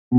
Je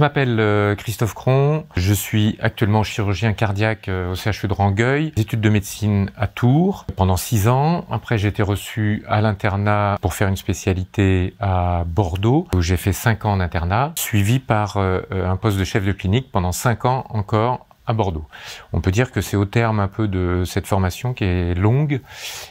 m'appelle Christophe Cron, je suis actuellement chirurgien cardiaque au CHU de Rangueil, études de médecine à Tours pendant 6 ans. Après j'ai été reçu à l'internat pour faire une spécialité à Bordeaux où j'ai fait 5 ans d'internat, suivi par un poste de chef de clinique pendant 5 ans encore à Bordeaux. On peut dire que c'est au terme un peu de cette formation qui est longue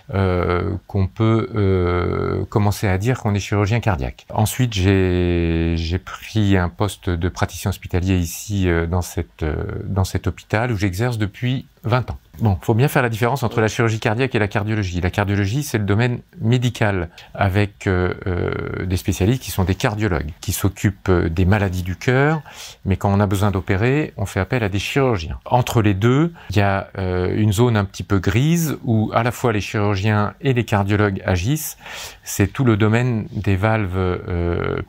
qu'on peut commencer à dire qu'on est chirurgien cardiaque. Ensuite, j'ai pris un poste de praticien hospitalier ici dans cet hôpital où j'exerce depuis 20 ans. Bon, faut bien faire la différence entre la chirurgie cardiaque et la cardiologie. La cardiologie, c'est le domaine médical avec des spécialistes qui sont des cardiologues, qui s'occupent des maladies du cœur, mais quand on a besoin d'opérer, on fait appel à des chirurgiens. Entre les deux, il y a une zone un petit peu grise où à la fois les chirurgiens et les cardiologues agissent. C'est tout le domaine des valves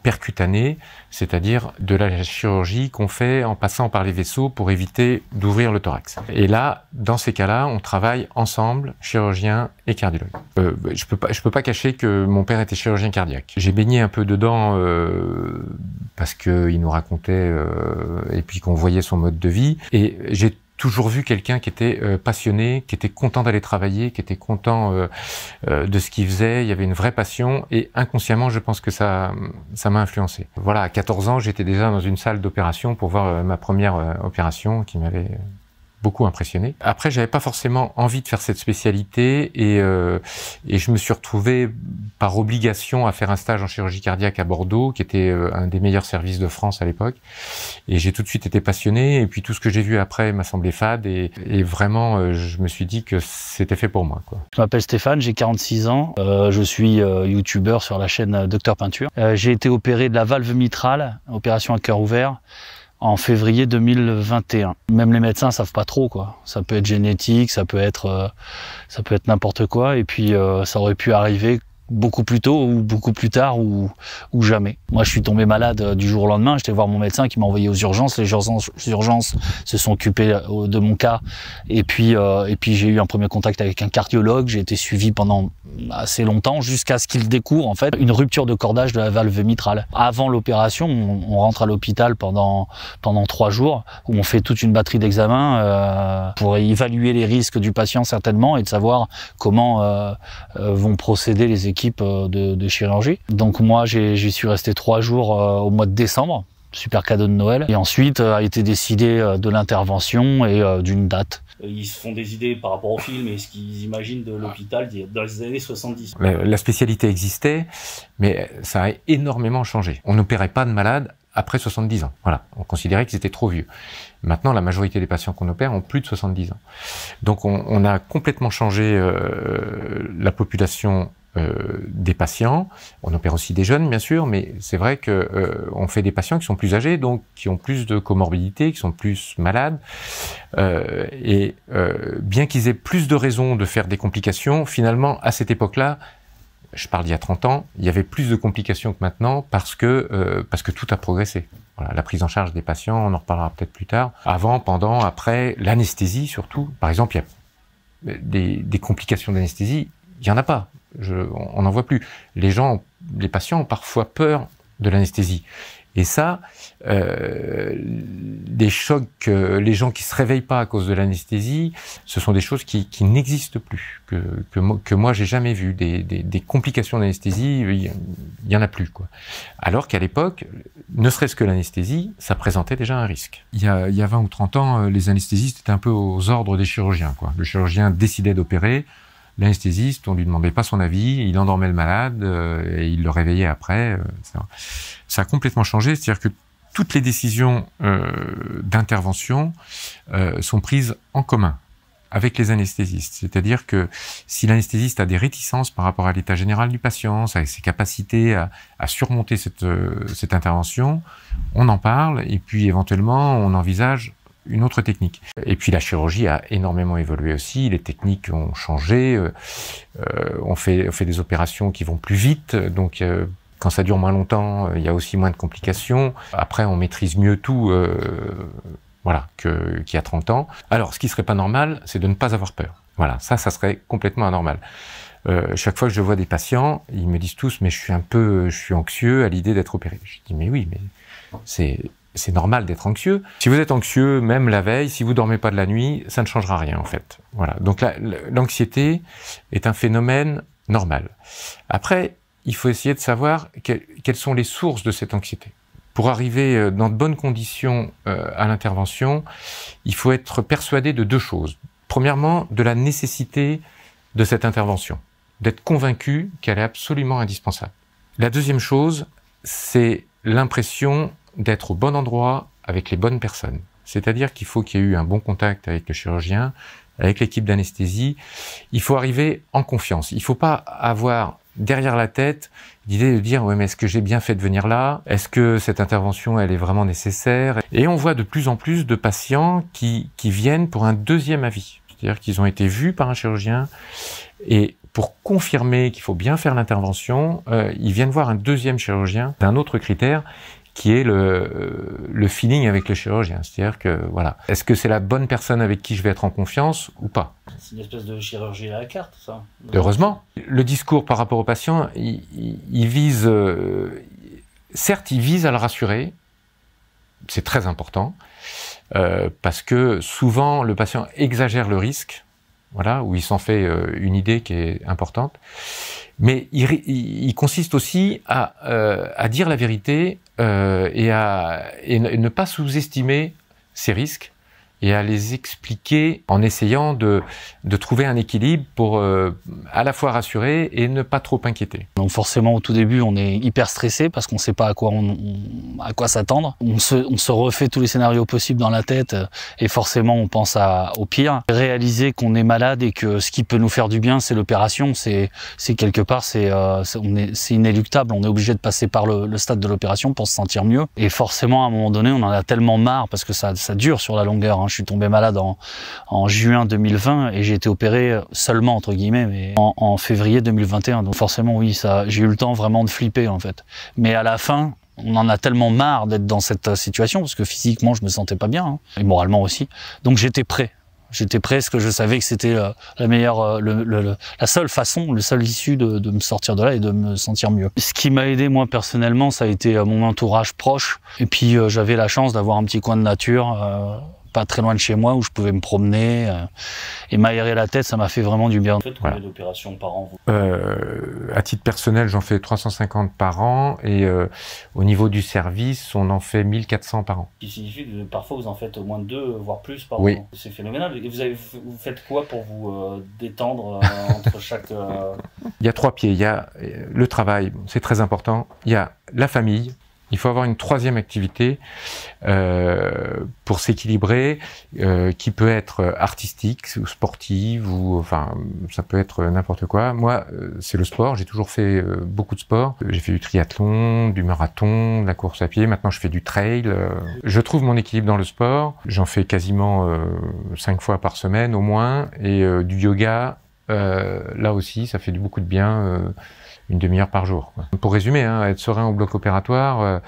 percutanées, c'est-à-dire de la chirurgie qu'on fait en passant par les vaisseaux pour éviter d'ouvrir le thorax. Et là, dans ces cas-là, on travaille ensemble, chirurgien et cardiologue. Je peux pas cacher que mon père était chirurgien cardiaque. J'ai baigné un peu dedans parce qu'il nous racontait et puis qu'on voyait son mode de vie. Et j'ai toujours vu quelqu'un qui était passionné, qui était content d'aller travailler, qui était content de ce qu'il faisait. Il y avait une vraie passion et inconsciemment, je pense que ça m'a influencé. Voilà, à 14 ans, j'étais déjà dans une salle d'opération pour voir ma première opération qui m'avait beaucoup impressionné. Après, j'avais pas forcément envie de faire cette spécialité et je me suis retrouvé par obligation à faire un stage en chirurgie cardiaque à Bordeaux, qui était un des meilleurs services de France à l'époque. Et j'ai tout de suite été passionné. Et puis tout ce que j'ai vu après m'a semblé fade et vraiment, je me suis dit que c'était fait pour moi, quoi. Je m'appelle Stéphane, j'ai 46 ans. Je suis youtubeur sur la chaîne Docteur Peinture. J'ai été opéré de la valve mitrale, opération à cœur ouvert, en février 2021. Même les médecins savent pas trop, quoi. Ça peut être génétique, ça peut être n'importe quoi. Et puis ça aurait pu arriver beaucoup plus tôt ou beaucoup plus tard ou jamais. Moi, je suis tombé malade du jour au lendemain. J'étais voir mon médecin qui m'a envoyé aux urgences. Les urgences se sont occupées de mon cas. Et puis j'ai eu un premier contact avec un cardiologue. J'ai été suivi pendant assez longtemps jusqu'à ce qu'il découvre en fait une rupture de cordage de la valve mitrale. Avant l'opération, on rentre à l'hôpital pendant 3 jours où on fait toute une batterie d'examens pour évaluer les risques du patient certainement et de savoir comment vont procéder les équipes de chirurgie. Donc moi j'y suis resté 3 jours au mois de décembre, super cadeau de Noël, et ensuite a été décidé de l'intervention et d'une date. Ils se font des idées par rapport au film et ce qu'ils imaginent de l'hôpital dans les années 70. La spécialité existait, mais ça a énormément changé. On n'opérait pas de malades après 70 ans. Voilà, on considérait qu'ils étaient trop vieux. Maintenant, la majorité des patients qu'on opère ont plus de 70 ans. Donc on a complètement changé la population des patients. On opère aussi des jeunes, bien sûr, mais c'est vrai que on fait des patients qui sont plus âgés, donc qui ont plus de comorbidités, qui sont plus malades. Bien qu'ils aient plus de raisons de faire des complications, finalement, à cette époque-là, je parle d'il y a 30 ans, il y avait plus de complications que maintenant parce que tout a progressé. Voilà, la prise en charge des patients, on en reparlera peut-être plus tard. Avant, pendant, après, l'anesthésie surtout. Par exemple, il y a des complications d'anesthésie, il y en a pas. On n'en voit plus. Les patients ont parfois peur de l'anesthésie. Et ça, des chocs, les gens qui se réveillent pas à cause de l'anesthésie, ce sont des choses qui n'existent plus, que moi j'ai jamais vu. Des complications d'anesthésie, il y en a plus, quoi. Alors qu'à l'époque, ne serait-ce que l'anesthésie, ça présentait déjà un risque. Il y a 20 ou 30 ans, les anesthésistes étaient un peu aux ordres des chirurgiens, quoi. Le chirurgien décidait d'opérer. L'anesthésiste, on lui demandait pas son avis, il endormait le malade et il le réveillait après. Ça a complètement changé, c'est-à-dire que toutes les décisions d'intervention sont prises en commun avec les anesthésistes. C'est-à-dire que si l'anesthésiste a des réticences par rapport à l'état général du patient, avec ses capacités à surmonter cette intervention, on en parle et puis éventuellement on envisage une autre technique. Et puis la chirurgie a énormément évolué aussi, les techniques ont changé, on fait des opérations qui vont plus vite, donc quand ça dure moins longtemps, il y a aussi moins de complications. Après, on maîtrise mieux tout, voilà, qu'il y a 30 ans. Alors, ce qui serait pas normal, c'est de ne pas avoir peur. Voilà, ça serait complètement anormal. Chaque fois que je vois des patients, ils me disent tous, mais je suis anxieux à l'idée d'être opéré. Je dis, mais oui, mais c'est normal d'être anxieux. Si vous êtes anxieux, même la veille, si vous dormez pas de la nuit, ça ne changera rien en fait. Voilà. Donc l'anxiété est un phénomène normal. Après, il faut essayer de savoir quelles sont les sources de cette anxiété. Pour arriver dans de bonnes conditions à l'intervention, il faut être persuadé de 2 choses. Premièrement, de la nécessité de cette intervention, d'être convaincu qu'elle est absolument indispensable. La deuxième chose, c'est l'impression d'être au bon endroit avec les bonnes personnes. C'est-à-dire qu'il faut qu'il y ait eu un bon contact avec le chirurgien, avec l'équipe d'anesthésie. Il faut arriver en confiance. Il ne faut pas avoir derrière la tête l'idée de dire « ouais, mais est-ce que j'ai bien fait de venir là? Est-ce que cette intervention, elle est vraiment nécessaire ?» Et on voit de plus en plus de patients qui viennent pour un deuxième avis. C'est-à-dire qu'ils ont été vus par un chirurgien et pour confirmer qu'il faut bien faire l'intervention, ils viennent voir un deuxième chirurgien d'un autre critère qui est le feeling avec le chirurgien. C'est-à-dire que, voilà, est-ce que c'est la bonne personne avec qui je vais être en confiance ou pas? C'est une espèce de chirurgie à la carte, ça. Heureusement. Le discours par rapport au patient, il vise, certes, il vise à le rassurer, c'est très important, parce que souvent, le patient exagère le risque, voilà, ou il s'en fait une idée qui est importante, mais il consiste aussi à dire la vérité et ne pas sous-estimer ces risques et à les expliquer en essayant de trouver un équilibre pour à la fois rassurer et ne pas trop inquiéter. Donc forcément au tout début on est hyper stressé parce qu'on ne sait pas à quoi s'attendre. On se refait tous les scénarios possibles dans la tête et forcément on pense au pire. Réaliser qu'on est malade et que ce qui peut nous faire du bien c'est l'opération, c'est quelque part c'est inéluctable. On est obligé de passer par le stade de l'opération pour se sentir mieux. Et forcément à un moment donné on en a tellement marre parce que ça dure sur la longueur. Hein. suis tombé malade en juin 2020 et j'ai été opéré seulement entre guillemets, mais en février 2021. Donc forcément, oui, j'ai eu le temps vraiment de flipper en fait. Mais à la fin, on en a tellement marre d'être dans cette situation parce que physiquement, je me sentais pas bien hein, et moralement aussi. Donc j'étais prêt. J'étais prêt parce que je savais que c'était la meilleure, la seule façon, le seul issue de me sortir de là et de me sentir mieux. Ce qui m'a aidé moi personnellement, ça a été mon entourage proche. Et puis j'avais la chance d'avoir un petit coin de nature, pas très loin de chez moi, où je pouvais me promener et m'aérer la tête. Ça m'a fait vraiment du bien. Vous faites combien d'opérations par an vous? À titre personnel, j'en fais 350 par an et au niveau du service, on en fait 1400 par an. Ce qui signifie que parfois vous en faites au moins 2, voire plus par oui. an. C'est phénoménal. Et vous faites quoi pour vous détendre entre chaque... Il y a 3 pieds. Il y a le travail, c'est très important. Il y a la famille. Il faut avoir une 3e activité pour s'équilibrer, qui peut être artistique ou sportive, ou enfin ça peut être n'importe quoi. Moi, c'est le sport. J'ai toujours fait beaucoup de sport. J'ai fait du triathlon, du marathon, de la course à pied. Maintenant, je fais du trail. Je trouve mon équilibre dans le sport. J'en fais quasiment 5 fois par semaine au moins, et du yoga. Là aussi, ça fait beaucoup de bien. Une demi-heure par jour. Pour résumer, hein, être serein au bloc opératoire,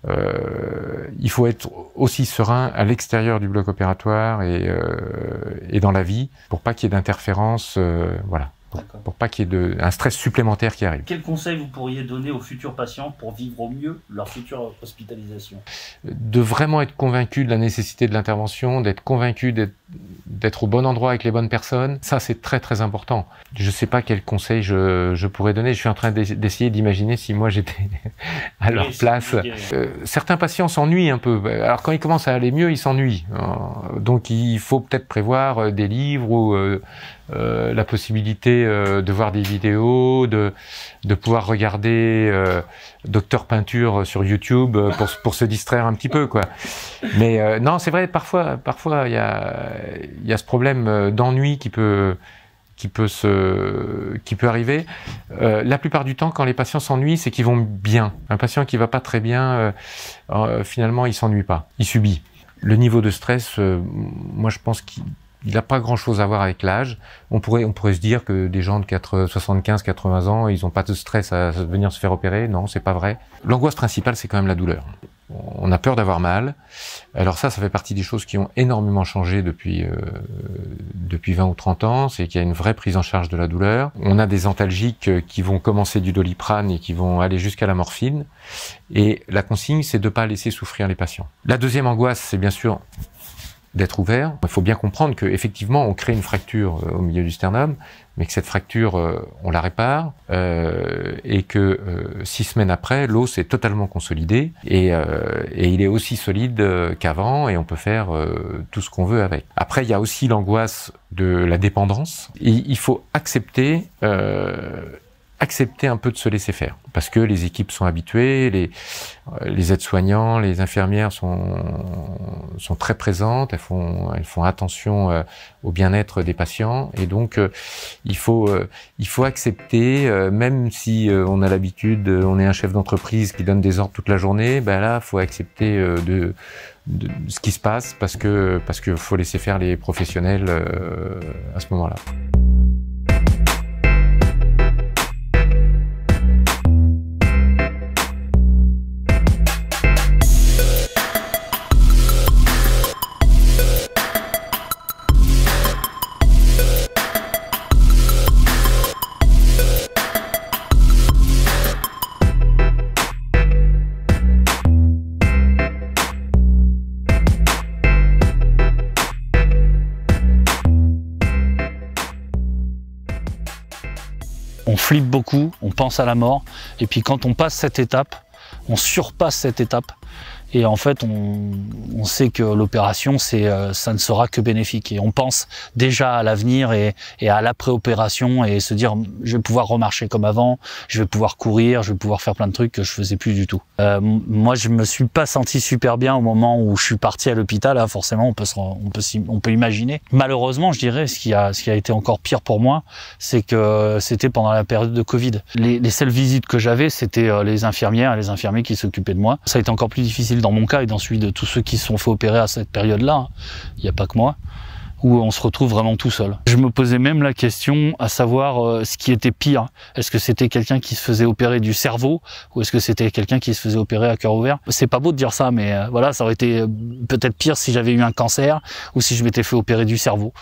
il faut être aussi serein à l'extérieur du bloc opératoire et dans la vie, pour pas qu'il y ait d'interférences, voilà. Pour pas qu'il y ait un stress supplémentaire qui arrive. Quel conseil vous pourriez donner aux futurs patients pour vivre au mieux leur future hospitalisation? De vraiment être convaincu de la nécessité de l'intervention, d'être convaincu d'être au bon endroit avec les bonnes personnes. Ça, c'est très très important. Je sais pas quel conseil je pourrais donner. Je suis en train d'essayer d'imaginer si moi j'étais à leur place. Certains patients s'ennuient un peu. Alors quand ils commencent à aller mieux, ils s'ennuient. Donc il faut peut-être prévoir des livres ou la possibilité de voir des vidéos, de pouvoir regarder Docteur Peinture sur YouTube pour se distraire un petit peu, quoi. Mais non, c'est vrai, parfois il y a ce problème d'ennui qui peut arriver. La plupart du temps, quand les patients s'ennuient, c'est qu'ils vont bien. Un patient qui va pas très bien, finalement, il s'ennuie pas, il subit. Le niveau de stress, moi je pense qu'il n'a pas grand-chose à voir avec l'âge. On pourrait se dire que des gens de 75-80 ans, ils n'ont pas de stress à venir se faire opérer. Non, c'est pas vrai. L'angoisse principale, c'est quand même la douleur. On a peur d'avoir mal. Alors ça fait partie des choses qui ont énormément changé depuis 20 ou 30 ans. C'est qu'il y a une vraie prise en charge de la douleur. On a des antalgiques qui vont commencer du Doliprane et qui vont aller jusqu'à la morphine. Et la consigne, c'est de ne pas laisser souffrir les patients. La deuxième angoisse, c'est bien sûr d'être ouvert. Il faut bien comprendre qu'effectivement, on crée une fracture au milieu du sternum, mais que cette fracture, on la répare, et que 6 semaines après, l'os est totalement consolidé, et il est aussi solide qu'avant, et on peut faire tout ce qu'on veut avec. Après, il y a aussi l'angoisse de la dépendance. Et il faut accepter un peu de se laisser faire, parce que les équipes sont habituées, les aides-soignants, les infirmières sont très présentes, elles font attention au bien-être des patients, et donc il faut accepter, même si on a l'habitude, on est un chef d'entreprise qui donne des ordres toute la journée, ben là, faut accepter de ce qui se passe, parce que faut laisser faire les professionnels à ce moment-là. On flippe beaucoup, on pense à la mort, et puis quand on passe cette étape, on surpasse cette étape, et en fait on sait que l'opération ça ne sera que bénéfique, et on pense déjà à l'avenir et à l'après-opération, et se dire je vais pouvoir remarcher comme avant, je vais pouvoir courir, je vais pouvoir faire plein de trucs que je faisais plus du tout. Moi je me suis pas senti super bien au moment où je suis parti à l'hôpital, hein, forcément on peut imaginer. Malheureusement, je dirais, ce qui a été encore pire pour moi, c'est que c'était pendant la période de Covid. Les seules visites que j'avais, c'était les infirmières et les infirmiers qui s'occupaient de moi. Ça a été encore plus difficile arrive dans mon cas et dans celui de tous ceux qui se sont fait opérer à cette période-là, hein. Il n'y a pas que moi, où on se retrouve vraiment tout seul. Je me posais même la question à savoir ce qui était pire. Est-ce que c'était quelqu'un qui se faisait opérer du cerveau ou est-ce que c'était quelqu'un qui se faisait opérer à cœur ouvert? C'est pas beau de dire ça, mais voilà, ça aurait été peut-être pire si j'avais eu un cancer ou si je m'étais fait opérer du cerveau.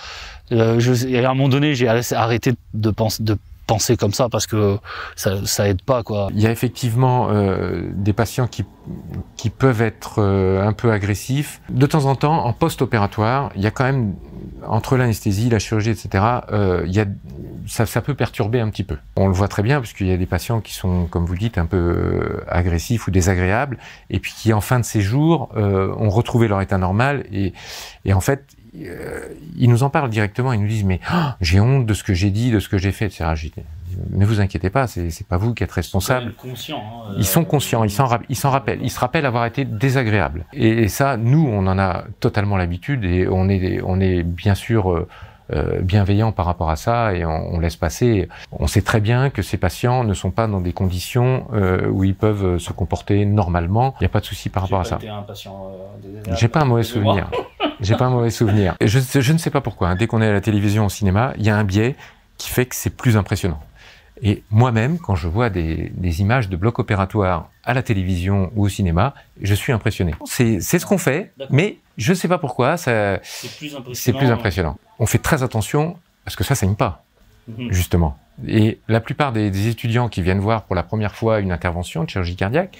Et à un moment donné, j'ai arrêté de penser comme ça parce que ça aide pas, quoi. Il y a effectivement des patients qui peuvent être un peu agressifs. De temps en temps, en post-opératoire, il y a quand même, entre l'anesthésie, la chirurgie, etc., ça peut perturber un petit peu. On le voit très bien puisqu'il y a des patients qui sont, comme vous le dites, un peu agressifs ou désagréables et puis qui, en fin de séjour, ont retrouvé leur état normal et en fait, ils nous en parlent directement, ils nous disent mais j'ai honte de ce que j'ai dit, de ce que j'ai fait, etc. Ne vous inquiétez pas, c'est pas vous qui êtes responsable. Ils sont conscients, ils s'en rappellent, ils se rappellent avoir été désagréables. Et ça, nous, on en a totalement l'habitude et on est bien sûr bienveillant par rapport à ça et on laisse passer. On sait très bien que ces patients ne sont pas dans des conditions où ils peuvent se comporter normalement. Il n'y a pas de souci par rapport à ça. J'ai pas un mauvais souvenir. J'ai pas un mauvais souvenir. Et je ne sais pas pourquoi. Hein. Dès qu'on est à la télévision, au cinéma, il y a un biais qui fait que c'est plus impressionnant. Et moi-même, quand je vois des images de blocs opératoires à la télévision ou au cinéma, je suis impressionné. C'est ce qu'on fait, mais je ne sais pas pourquoi, c'est plus impressionnant. On fait très attention parce que ça saigne pas, justement. Et la plupart des étudiants qui viennent voir pour la première fois une intervention de chirurgie cardiaque,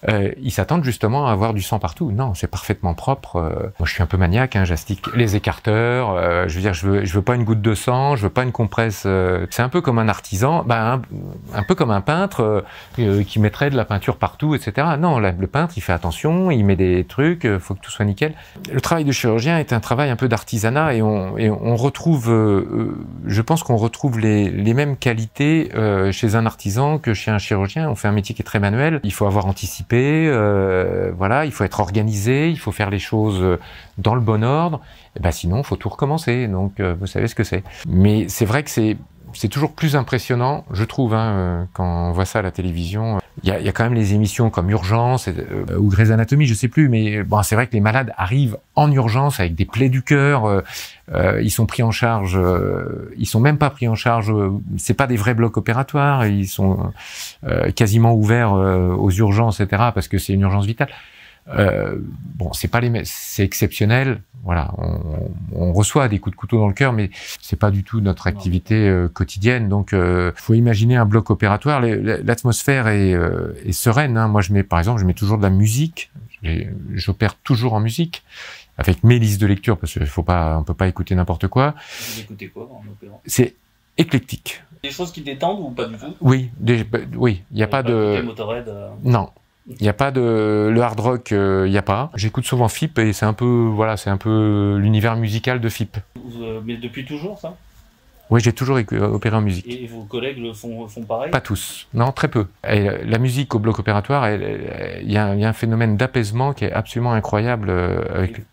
ils s'attendent justement à avoir du sang partout. Non, c'est parfaitement propre. Moi, je suis un peu maniaque, hein, j'astique les écarteurs. Je veux dire, je veux pas une goutte de sang, je veux pas une compresse. C'est un peu comme un artisan, un peu comme un peintre qui mettrait de la peinture partout, etc. Non, le peintre, il fait attention, il met des trucs, faut que tout soit nickel. Le travail de chirurgien est un travail un peu d'artisanat et on retrouve, je pense qu'on retrouve les mêmes qualités chez un artisan que chez un chirurgien. On fait un métier qui est très manuel. Il faut avoir anticipé, voilà, il faut être organisé, il faut faire les choses dans le bon ordre. Et ben sinon, il faut tout recommencer. Donc, vous savez ce que c'est. Mais c'est vrai que c'est toujours plus impressionnant, je trouve, hein, quand on voit ça à la télévision. Il y a quand même les émissions comme Urgence ou Grey's Anatomy, je sais plus, mais bon, c'est vrai que les malades arrivent en urgence avec des plaies du cœur. Ils sont pris en charge, ils sont même pas pris en charge. C'est pas des vrais blocs opératoires. Ils sont quasiment ouverts aux urgences, etc. Parce que c'est une urgence vitale. Bon, c'est exceptionnel. Voilà, on reçoit des coups de couteau dans le cœur, mais c'est pas du tout notre activité quotidienne. Donc, faut imaginer un bloc opératoire. L'atmosphère est sereine. Hein. Moi, par exemple, je mets toujours de la musique. J'opère toujours en musique avec mes listes de lecture parce que on peut pas écouter n'importe quoi. Vous écoutez quoi en opérant? C'est éclectique. Des choses qui détendent ou pas du tout? Oui, il y a pas de Motorhead, non. Il n'y a pas le hard rock, il n'y a pas. J'écoute souvent FIP et c'est un peu l'univers musical de FIP. Mais depuis toujours, ça? Oui, j'ai toujours opéré en musique. Et vos collègues le font pareil? Pas tous, non, très peu. Et la musique au bloc opératoire, il y a un phénomène d'apaisement qui est absolument incroyable,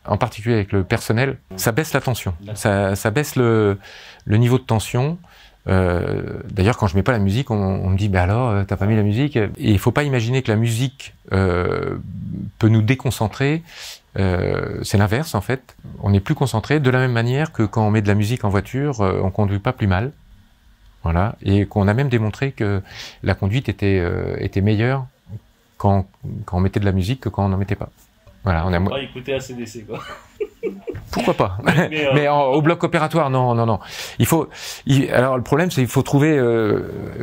en particulier avec le personnel. Ça baisse la tension, ça baisse le niveau de tension. D'ailleurs, quand je mets pas la musique, on me dit bah alors t'as pas mis la musique. Et il faut pas imaginer que la musique peut nous déconcentrer. C'est l'inverse en fait. On est plus concentré de la même manière que quand on met de la musique en voiture, on conduit pas plus mal. Voilà, et qu'on a même démontré que la conduite était meilleure quand on mettait de la musique que quand on n'en mettait pas. Voilà, on a pas écouter ACDC quoi. Pourquoi pas? Mais au bloc opératoire, non. Alors le problème, c'est qu'il faut trouver,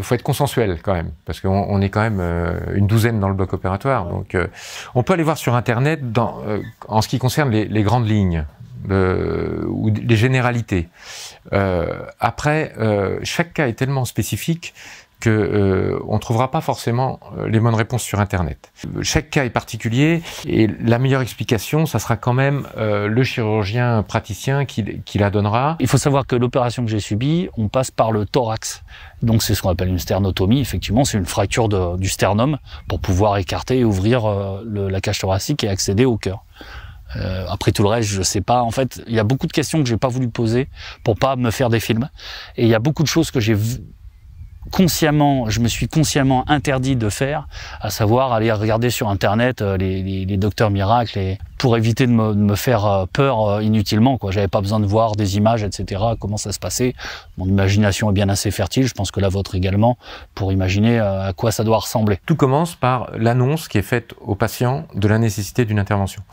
faut être consensuel quand même, parce qu'on est quand même une douzaine dans le bloc opératoire. Ouais. Donc, on peut aller voir sur Internet en ce qui concerne les grandes lignes ou les généralités. Après, chaque cas est tellement spécifique que on trouvera pas forcément les bonnes réponses sur Internet. Chaque cas est particulier et la meilleure explication, ça sera quand même le chirurgien praticien qui la donnera. Il faut savoir que l'opération que j'ai subie, on passe par le thorax. Donc c'est ce qu'on appelle une sternotomie. Effectivement, c'est une fracture du sternum pour pouvoir écarter et ouvrir la cage thoracique et accéder au cœur. Après tout le reste, je sais pas. En fait, il y a beaucoup de questions que j'ai pas voulu poser pour pas me faire des films. Et il y a beaucoup de choses que j'ai je me suis consciemment interdit de faire, à savoir aller regarder sur Internet les docteurs miracles, pour éviter de me faire peur inutilement, quoi. J'avais pas besoin de voir des images, etc., comment ça se passait. Mon imagination est bien assez fertile, je pense que la vôtre également, pour imaginer à quoi ça doit ressembler. Tout commence par l'annonce qui est faite aux patients de la nécessité d'une intervention.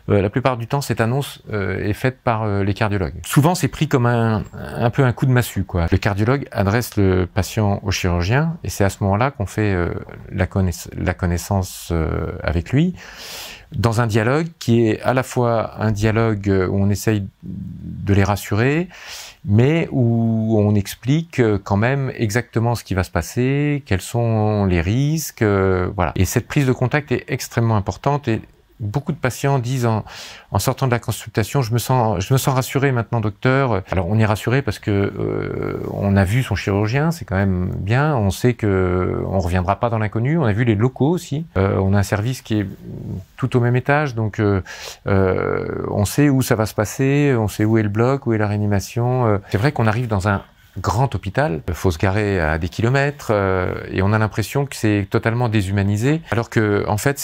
La plupart du temps, cette annonce est faite par les cardiologues. Souvent, c'est pris comme un peu un coup de massue, quoi. Le cardiologue adresse le patient au chirurgien, et c'est à ce moment-là qu'on fait la connaissance avec lui, dans un dialogue qui est à la fois un dialogue où on essaye de les rassurer, mais où on explique quand même exactement ce qui va se passer, quels sont les risques, voilà. Et cette prise de contact est extrêmement importante, et beaucoup de patients disent en sortant de la consultation, je me sens rassuré maintenant, docteur. Alors on est rassuré parce que on a vu son chirurgien, c'est quand même bien. On sait que on reviendra pas dans l'inconnu. On a vu les locaux aussi. On a un service qui est tout au même étage, donc on sait où ça va se passer, on sait où est le bloc, où est la réanimation. C'est vrai qu'on arrive dans un grand hôpital, il faut se garer à des kilomètres, et on a l'impression que c'est totalement déshumanisé, alors que en fait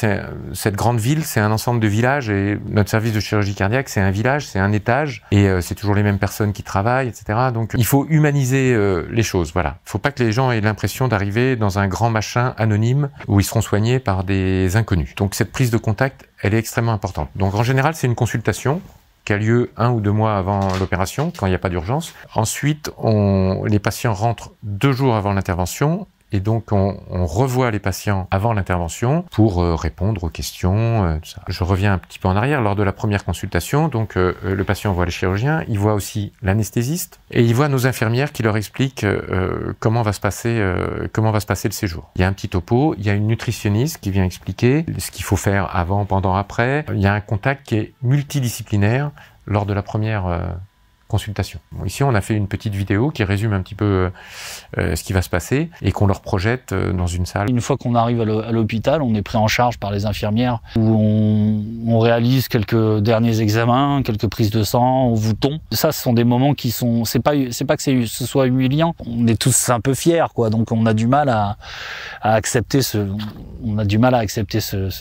cette grande ville, c'est un ensemble de villages, et notre service de chirurgie cardiaque, c'est un village, c'est un étage, et c'est toujours les mêmes personnes qui travaillent, etc. Donc il faut humaniser les choses, voilà. Il faut pas que les gens aient l'impression d'arriver dans un grand machin anonyme où ils seront soignés par des inconnus. Donc cette prise de contact, elle est extrêmement importante. Donc en général, c'est une consultation qui a lieu 1 ou 2 mois avant l'opération, quand il n'y a pas d'urgence. Ensuite, les patients rentrent 2 jours avant l'intervention, et donc on revoit les patients avant l'intervention pour répondre aux questions, tout ça. Je reviens un petit peu en arrière. Lors de la première consultation, donc le patient voit le chirurgien, il voit aussi l'anesthésiste, et il voit nos infirmières qui leur expliquent comment va se passer le séjour. Il y a un petit topo, il y a une nutritionniste qui vient expliquer ce qu'il faut faire avant, pendant, après. Il y a un contact qui est multidisciplinaire lors de la première consultation. Bon, ici, on a fait une petite vidéo qui résume un petit peu ce qui va se passer, et qu'on leur projette dans une salle. Une fois qu'on arrive à l'hôpital, on est pris en charge par les infirmières, où on réalise quelques derniers examens, quelques prises de sang, on vous tombe. Ça, ce sont des moments qui sont... C'est pas que ce soit humiliant. On est tous un peu fiers, quoi. Donc on a du mal à accepter ce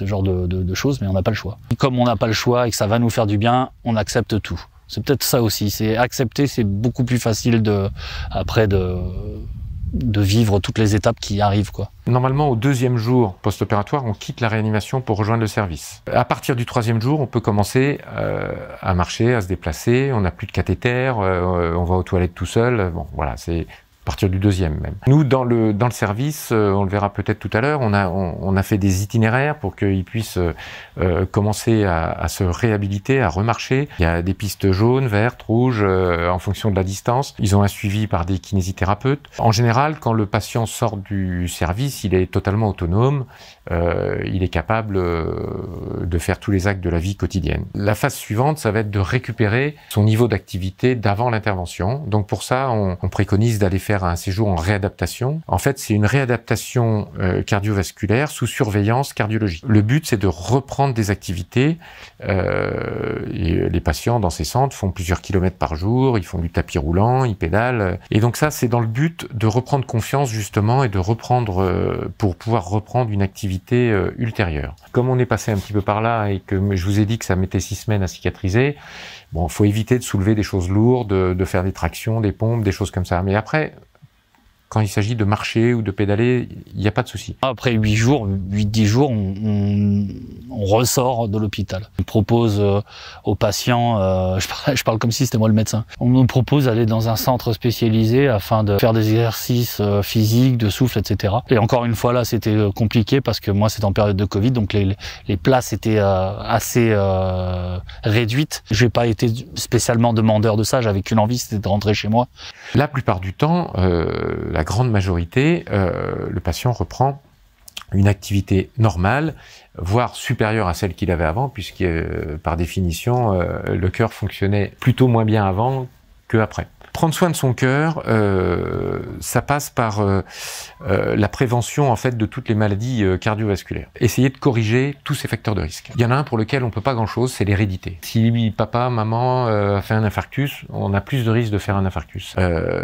genre de choses, mais on n'a pas le choix. Comme on n'a pas le choix et que ça va nous faire du bien, on accepte tout. C'est peut-être ça aussi, c'est accepter, c'est beaucoup plus facile après de vivre toutes les étapes qui arrivent, quoi. Normalement, au 2e jour post-opératoire, on quitte la réanimation pour rejoindre le service. À partir du 3e jour, on peut commencer à marcher, à se déplacer, on n'a plus de cathéter, on va aux toilettes tout seul, bon voilà, c'est à partir du 2e même. Nous, dans le service, on le verra peut-être tout à l'heure, on a fait des itinéraires pour qu'ils puissent commencer à se réhabiliter, à remarcher. Il y a des pistes jaunes, vertes, rouges, en fonction de la distance. Ils ont un suivi par des kinésithérapeutes. En général, quand le patient sort du service, il est totalement autonome, il est capable de faire tous les actes de la vie quotidienne. La phase suivante, ça va être de récupérer son niveau d'activité d'avant l'intervention. Donc pour ça, on préconise d'aller faire un séjour en réadaptation. En fait, c'est une réadaptation cardiovasculaire sous surveillance cardiologique. Le but, c'est de reprendre des activités. Et les patients dans ces centres font plusieurs kilomètres par jour, ils font du tapis roulant, ils pédalent. Et donc ça, c'est dans le but de reprendre confiance justement, et de reprendre pour pouvoir reprendre une activité ultérieure. Comme on est passé un petit peu par là et que je vous ai dit que ça mettait 6 semaines à cicatriser, bon, faut éviter de soulever des choses lourdes, de faire des tractions, des pompes, des choses comme ça. Mais après, quand il s'agit de marcher ou de pédaler, il n'y a pas de souci. Après 8-10 jours, on ressort de l'hôpital. On propose aux patients, je parle comme si c'était moi le médecin, on nous propose d'aller dans un centre spécialisé afin de faire des exercices physiques, de souffle, etc. Et encore une fois, là, c'était compliqué parce que moi, c'était en période de Covid, donc les places étaient assez réduites. Je n'ai pas été spécialement demandeur de ça, j'avais qu'une envie, c'était de rentrer chez moi. La plupart du temps, la grande majorité, le patient reprend une activité normale, voire supérieure à celle qu'il avait avant, puisque par définition, le cœur fonctionnait plutôt moins bien avant qu'après. Prendre soin de son cœur, ça passe par la prévention en fait de toutes les maladies cardiovasculaires. Essayer de corriger tous ces facteurs de risque. Il y en a un pour lequel on peut pas grand-chose, c'est l'hérédité. Si papa, maman a fait un infarctus, on a plus de risques de faire un infarctus.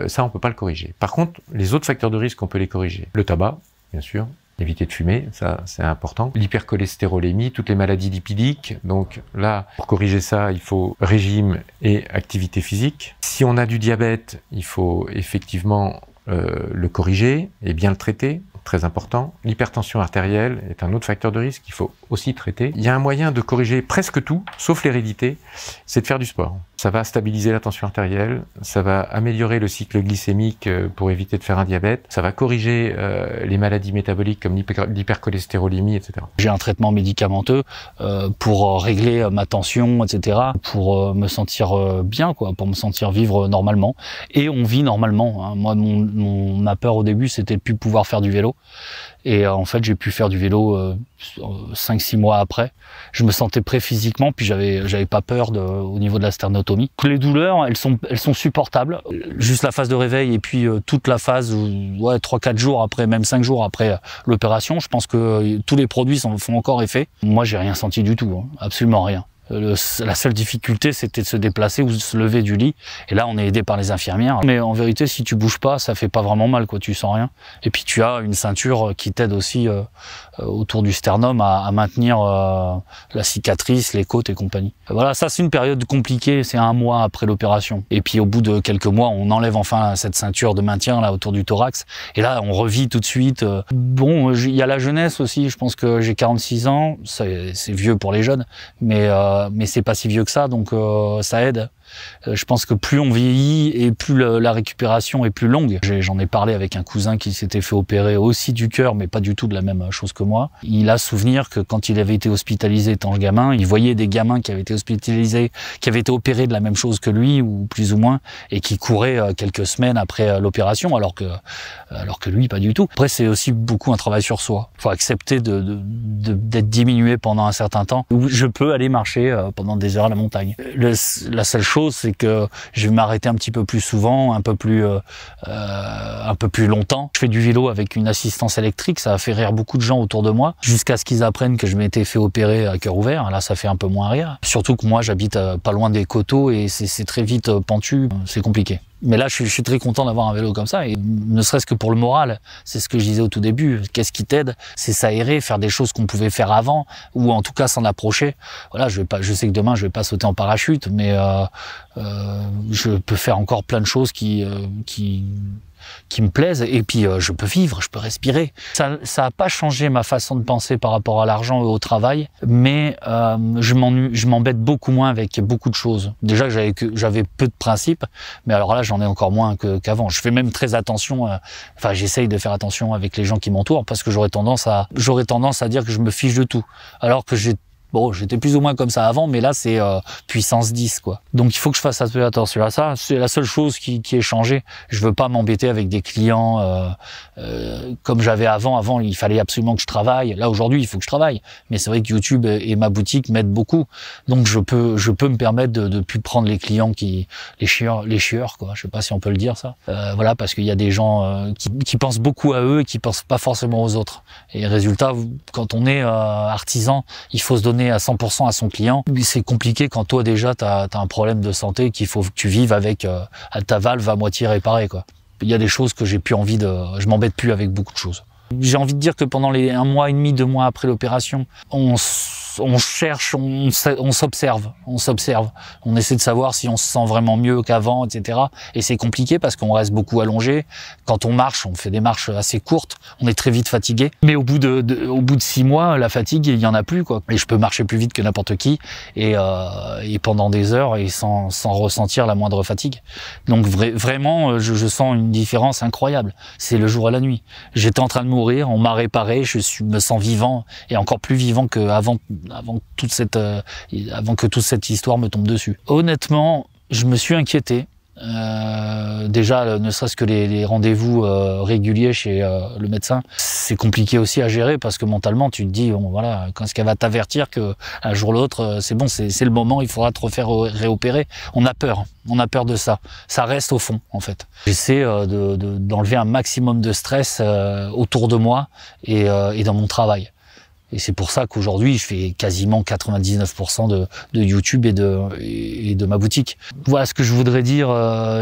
Ça, on peut pas le corriger. Par contre, les autres facteurs de risque, on peut les corriger. Le tabac, bien sûr. Éviter de fumer, ça c'est important. L'hypercholestérolémie, toutes les maladies lipidiques. Donc là, pour corriger ça, il faut régime et activité physique. Si on a du diabète, il faut effectivement le corriger et bien le traiter. Très important. L'hypertension artérielle est un autre facteur de risque qu'il faut aussi traiter. Il y a un moyen de corriger presque tout, sauf l'hérédité, c'est de faire du sport. Ça va stabiliser la tension artérielle, ça va améliorer le cycle glycémique pour éviter de faire un diabète, ça va corriger les maladies métaboliques comme l'hypercholestérolémie, etc. J'ai un traitement médicamenteux pour régler ma tension, etc., pour me sentir bien, quoi, pour me sentir vivre normalement. Et on vit normalement. Hein. Moi, ma peur au début, c'était de plus pouvoir faire du vélo. Et en fait, j'ai pu faire du vélo 5-6 mois après. Je me sentais prêt physiquement, puis j'avais pas peur au niveau de la sternotomie. Les douleurs, elles sont supportables. Juste la phase de réveil et puis toute la phase, 3-4 jours après, même 5 jours après l'opération, je pense que tous les produits font encore effet. Moi, j'ai rien senti du tout, hein, absolument rien. La seule difficulté, c'était de se déplacer ou de se lever du lit. Et là, on est aidé par les infirmières. Mais en vérité, si tu bouges pas, ça fait pas vraiment mal, quoi. Tu sens rien. Et puis, tu as une ceinture qui t'aide aussi autour du sternum à maintenir la cicatrice, les côtes et compagnie. Voilà, ça, c'est une période compliquée. C'est 1 mois après l'opération. Et puis, au bout de quelques mois, on enlève enfin cette ceinture de maintien là autour du thorax. Et là, on revit tout de suite. Bon, il y a la jeunesse aussi. Je pense que j'ai 46 ans. C'est vieux pour les jeunes. Mais c'est pas si vieux que ça, donc ça aide. Je pense que plus on vieillit et plus la récupération est plus longue. J'en ai parlé avec un cousin qui s'était fait opérer aussi du cœur, mais pas du tout de la même chose que moi. Il a souvenir que quand il avait été hospitalisé étant gamin, il voyait des gamins qui avaient été hospitalisés, qui avaient été opérés de la même chose que lui, ou plus ou moins, et qui couraient quelques semaines après l'opération, alors que lui, pas du tout. Après, c'est aussi beaucoup un travail sur soi. Il faut accepter d'être diminué pendant un certain temps. Je peux aller marcher pendant des heures à la montagne. La seule chose, c'est que je vais m'arrêter un petit peu plus souvent, un peu plus longtemps. Je fais du vélo avec une assistance électrique, ça a fait rire beaucoup de gens autour de moi, jusqu'à ce qu'ils apprennent que je m'étais fait opérer à cœur ouvert. Là, ça fait un peu moins rire. Surtout que moi, j'habite pas loin des coteaux et c'est très vite pentu, c'est compliqué. Mais là, je suis très content d'avoir un vélo comme ça, et ne serait-ce que pour le moral. C'est ce que je disais au tout début. Qu'est-ce qui t'aide? C'est s'aérer, faire des choses qu'on pouvait faire avant, ou en tout cas s'en approcher. Voilà, je sais que demain, je vais pas sauter en parachute, mais je peux faire encore plein de choses qui me plaisent, et puis je peux vivre, je peux respirer. Ça a pas changé ma façon de penser par rapport à l'argent et au travail, mais je m'embête beaucoup moins avec beaucoup de choses. Déjà, j'avais peu de principes, mais alors là, j'en ai encore moins qu'avant. Je fais même très attention, j'essaye de faire attention avec les gens qui m'entourent, parce que j'aurais tendance à dire que je me fiche de tout, alors que j'étais plus ou moins comme ça avant, mais là, c'est puissance 10, quoi. Donc, il faut que je fasse un peu attention à ça. C'est la seule chose qui est changée. Je veux pas m'embêter avec des clients comme j'avais avant. Avant, il fallait absolument que je travaille. Là, aujourd'hui, il faut que je travaille. Mais c'est vrai que YouTube et ma boutique m'aident beaucoup. Donc, je peux me permettre de plus prendre les clients les chieurs, quoi. Je sais pas si on peut le dire, ça. Voilà, parce qu'il y a des gens qui pensent beaucoup à eux et qui pensent pas forcément aux autres. Et résultat, quand on est artisan, il faut se donner à 100% à son client. C'est compliqué quand toi déjà t'as un problème de santé, qu'il faut que tu vives avec ta valve à moitié réparée, quoi. Il y a des choses que j'ai plus envie je m'embête plus avec beaucoup de choses. J'ai envie de dire que pendant les 1 mois et demi, 2 mois après l'opération, on cherche, on s'observe, on essaie de savoir si on se sent vraiment mieux qu'avant, etc. Et c'est compliqué parce qu'on reste beaucoup allongé. Quand on marche, on fait des marches assez courtes, on est très vite fatigué. Mais au bout de 6 mois, la fatigue, il y en a plus, quoi. Et je peux marcher plus vite que n'importe qui, et pendant des heures, et sans ressentir la moindre fatigue. Donc vraiment, je sens une différence incroyable. C'est le jour et la nuit. J'étais en train de mourir, on m'a réparé, me sens vivant, et encore plus vivant qu'avant. Avant que toute cette histoire me tombe dessus. Honnêtement, je me suis inquiété. Déjà, ne serait-ce que les rendez-vous réguliers chez le médecin, c'est compliqué aussi à gérer parce que mentalement, tu te dis, bon voilà, quand est-ce qu'elle va t'avertir que un jour ou l'autre, c'est bon, c'est le moment, il faudra te refaire réopérer. On a peur de ça. Ça reste au fond, en fait. J'essaie d'enlever un maximum de stress autour de moi et dans mon travail. Et c'est pour ça qu'aujourd'hui, je fais quasiment 99% de YouTube et de ma boutique. Voilà, ce que je voudrais dire,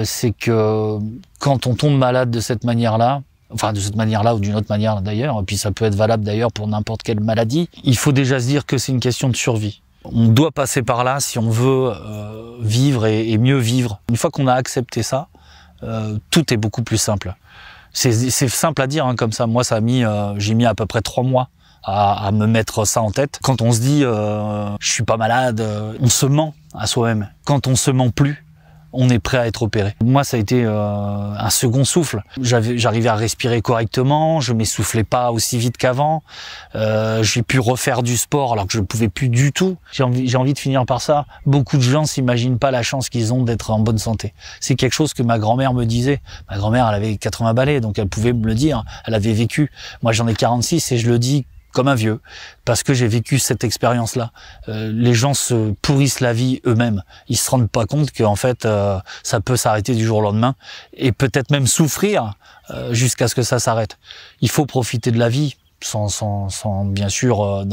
c'est que quand on tombe malade de cette manière-là, enfin de cette manière-là ou d'une autre manière d'ailleurs, et puis ça peut être valable d'ailleurs pour n'importe quelle maladie, il faut déjà se dire que c'est une question de survie. On doit passer par là si on veut vivre et mieux vivre. Une fois qu'on a accepté ça, tout est beaucoup plus simple. C'est simple à dire hein, comme ça. Moi, j'ai mis à peu près 3 mois à me mettre ça en tête. Quand on se dit je suis pas malade, on se ment à soi-même. Quand on se ment plus, on est prêt à être opéré. Moi, ça a été un second souffle. J'arrivais à respirer correctement, je m'essoufflais pas aussi vite qu'avant. J'ai pu refaire du sport alors que je ne pouvais plus du tout. J'ai envie de finir par ça. Beaucoup de gens s'imaginent pas la chance qu'ils ont d'être en bonne santé. C'est quelque chose que ma grand-mère me disait. Ma grand-mère, elle avait 80 balais, donc elle pouvait me le dire. Elle avait vécu. Moi, j'en ai 46 et je le dis comme un vieux, parce que j'ai vécu cette expérience-là. Les gens se pourrissent la vie eux-mêmes. Ils se rendent pas compte qu'en fait, ça peut s'arrêter du jour au lendemain, et peut-être même souffrir jusqu'à ce que ça s'arrête. Il faut profiter de la vie, sans bien sûr,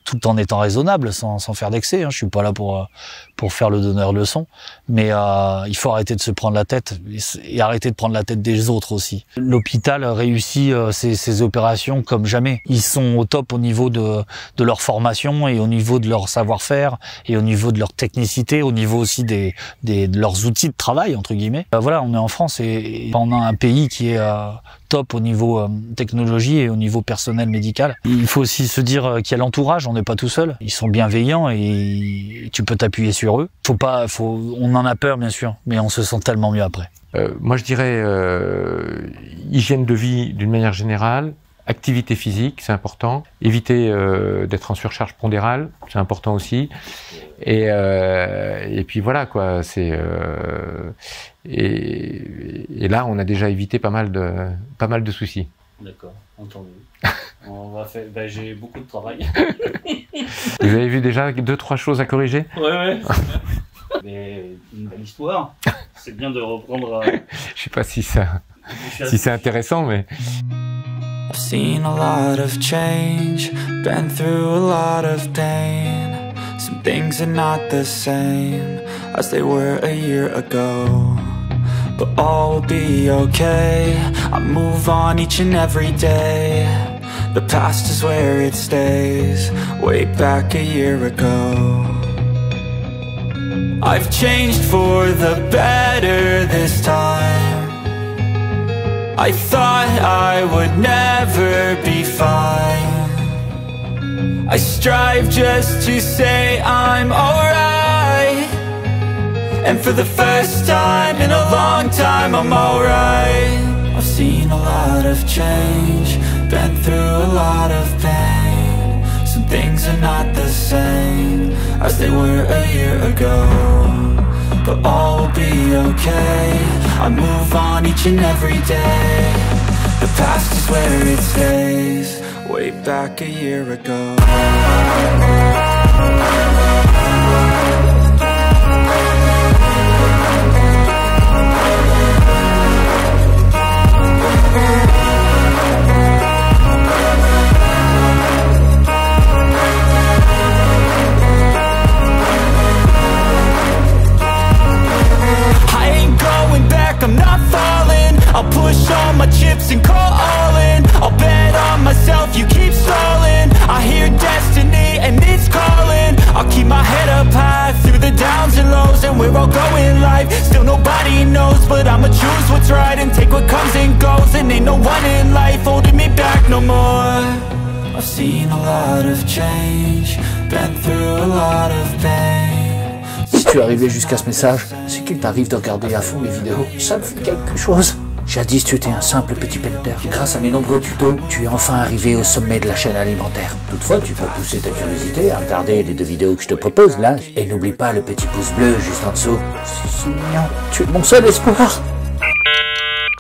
tout en étant raisonnable, sans faire d'excès. Hein. Je suis pas là pour faire le donneur leçon, mais il faut arrêter de se prendre la tête et arrêter de prendre la tête des autres aussi. L'hôpital réussit ces opérations comme jamais. Ils sont au top au niveau de leur formation et au niveau de leur savoir-faire et au niveau de leur technicité, au niveau aussi de leurs outils de travail entre guillemets. Voilà, on est en France et on a un pays qui est top au niveau technologie et au niveau personnel médical. Il faut aussi se dire qu'il y a l'entourage, on n'est pas tout seul. Ils sont bienveillants et tu peux t'appuyer sur eux. On en a peur bien sûr, mais on se sent tellement mieux après. Moi je dirais hygiène de vie d'une manière générale, activité physique, c'est important. Éviter d'être en surcharge pondérale, c'est important aussi. Et puis voilà quoi, et là on a déjà évité pas mal de soucis. D'accord, entendu. On va faire. J'ai beaucoup de travail. Vous avez vu déjà 2-3 choses à corriger? Ouais. Mais une belle histoire. C'est bien de reprendre. Je sais pas si c'est intéressant, mais. I've seen a lot of change, been through a lot of pain. Some things are not the same as they were a year ago. But all will be okay, I move on each and every day. The past is where it stays, way back a year ago. I've changed for the better this time. I thought I would never be fine. I strive just to say I'm alright. And for the first time in a long time I'm alright. I've seen a lot of change, been through a lot of pain. Some things are not the same as they were a year ago. But all will be okay, I move on each and every day. The past is where it stays, way back a year ago. I'm not falling, I'll push all my chips and call all in. I'll bet on myself, you keep stalling. I hear destiny and it's calling. I'll keep my head up high through the downs and lows. And we're all going life, still nobody knows. But I'ma choose what's right and take what comes and goes. And ain't no one in life holding me back no more. I've seen a lot of change, been through a lot of pain. Si tu es arrivé jusqu'à ce message, c'est qu'il t'arrive de regarder à fond mes vidéos. Ça me fait quelque chose. Jadis, tu étais un simple petit pelleter. Grâce à mes nombreux tutos, tu es enfin arrivé au sommet de la chaîne alimentaire. Toutefois, tu peux pousser ta curiosité à regarder les 2 vidéos que je te propose là. Et n'oublie pas le petit pouce bleu juste en dessous. C'est mignon. Tu es mon seul espoir.